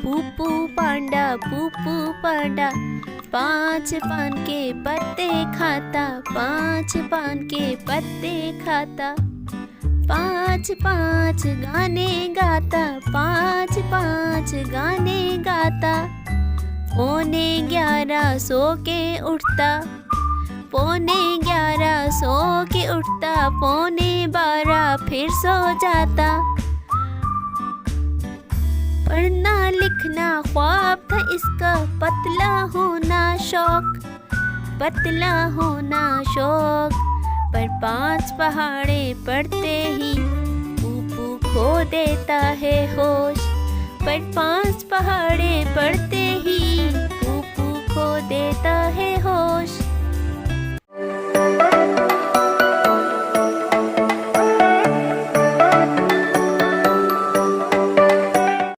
पूपू पांडा, 5 पान के पत्ते खाता, 5 पान के पत्ते खाता। 5 गाने गाता, 5 गाने गाता। 11:15 सो के उठता, 11:15 सो के उठता। 12:15 फिर सो जाता। पढ़ना लिखना ख्वाब था इसका, पतला होना शौक, पतला होना शौक। पर 5 पहाड़े पढ़ते ही पूपू खो देता है होश। पर 5 पहाड़े पढ़ते ही पूपू खो देता है होश।